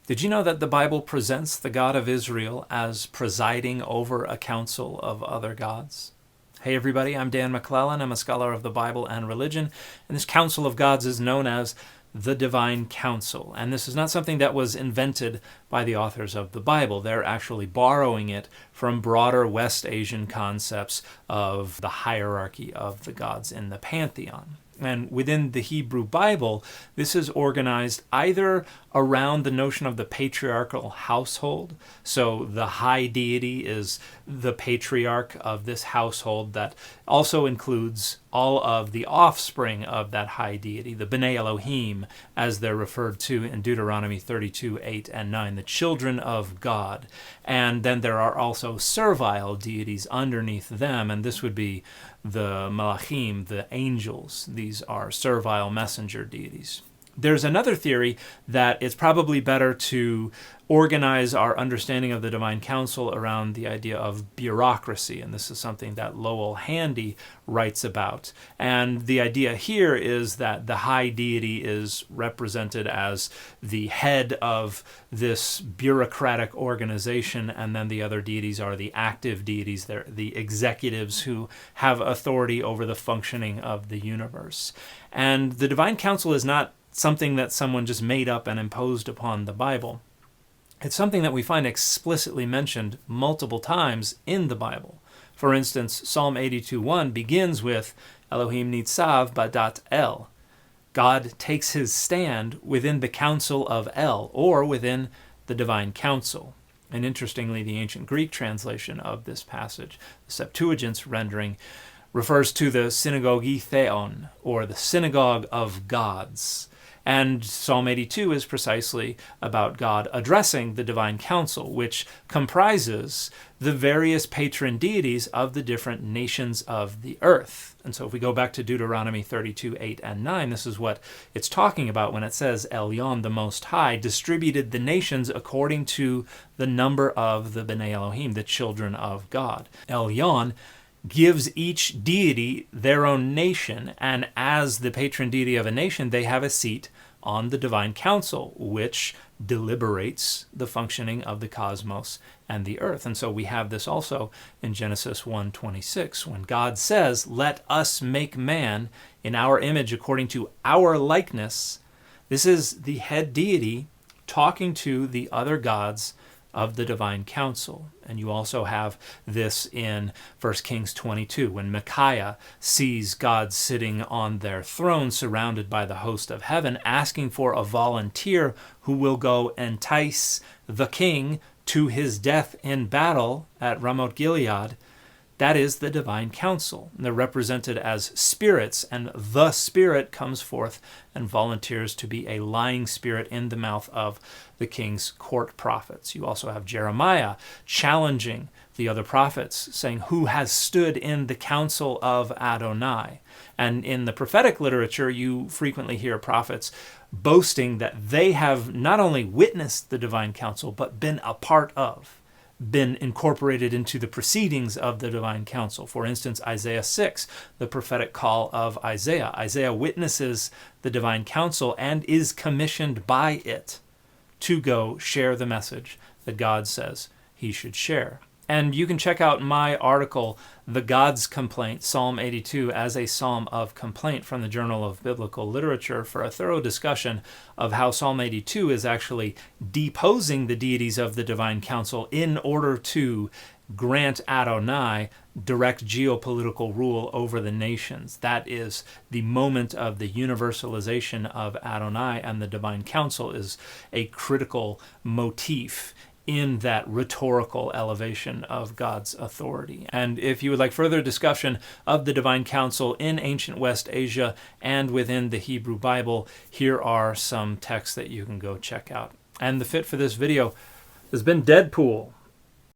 Did you know that the Bible presents the God of Israel as presiding over a council of other gods? Hey everybody, I'm Dan McClellan. I'm a scholar of the Bible and religion, and this council of gods is known as the Divine Council. And this is not something that was invented by the authors of the Bible. They're actually borrowing it from broader West Asian concepts of the hierarchy of the gods in the pantheon. And within the Hebrew Bible, this is organized either around the notion of the patriarchal household. So the high deity is the patriarch of this household that also includes all of the offspring of that high deity, the Bnei Elohim, as they're referred to in Deuteronomy 32, 8 and 9, the children of God. And then there are also servile deities underneath them, and this would be the Malachim, the angels. These are servile messenger deities. There's another theory that it's probably better to organize our understanding of the Divine Council around the idea of bureaucracy, and this is something that Lowell Handy writes about. And the idea here is that the high deity is represented as the head of this bureaucratic organization, and then the other deities are the active deities. They're the executives who have authority over the functioning of the universe. And the Divine Council is not something that someone just made up and imposed upon the Bible. It's something that we find explicitly mentioned multiple times in the Bible. For instance, Psalm 82:1 begins with Elohim nitzav badat El. God takes his stand within the council of El, or within the Divine Council. And interestingly, the ancient Greek translation of this passage, the Septuagint's rendering, refers to the synagogue theon, or the synagogue of gods. And Psalm 82 is precisely about God addressing the Divine Council, which comprises the various patron deities of the different nations of the earth. And so if we go back to Deuteronomy 32, 8 and 9, this is what it's talking about when it says, Elyon, the Most High, distributed the nations according to the number of the Bnei Elohim, the children of God. Elyon gives each deity their own nation, and as the patron deity of a nation, they have a seat on the Divine Council, which deliberates the functioning of the cosmos and the earth. And so we have this also in Genesis 1:26, when God says, "Let us make man in our image according to our likeness." This is the head deity talking to the other gods of the Divine Council. And you also have this in 1 Kings 22, when Micaiah sees God sitting on their throne surrounded by the host of heaven, asking for a volunteer who will go entice the king to his death in battle at Ramoth Gilead. That is the Divine Council. And they're represented as spirits, and the Spirit comes forth and volunteers to be a lying spirit in the mouth of the king's court prophets. You also have Jeremiah challenging the other prophets, saying, "Who has stood in the council of Adonai?" And in the prophetic literature, you frequently hear prophets boasting that they have not only witnessed the Divine Council, but been a part of, been incorporated into the proceedings of the Divine Council. For instance, Isaiah 6, the prophetic call of Isaiah. Isaiah witnesses the Divine Council and is commissioned by it to go share the message that God says he should share. And you can check out my article, The God's Complaint, Psalm 82, as a psalm of complaint from the Journal of Biblical Literature, for a thorough discussion of how Psalm 82 is actually deposing the deities of the Divine Council in order to grant Adonai direct geopolitical rule over the nations. That is the moment of the universalization of Adonai, and the Divine Council is a critical motif in that rhetorical elevation of God's authority. And if you would like further discussion of the Divine Council in ancient West Asia and within the Hebrew Bible, here are some texts that you can go check out. And the fit for this video has been Deadpool.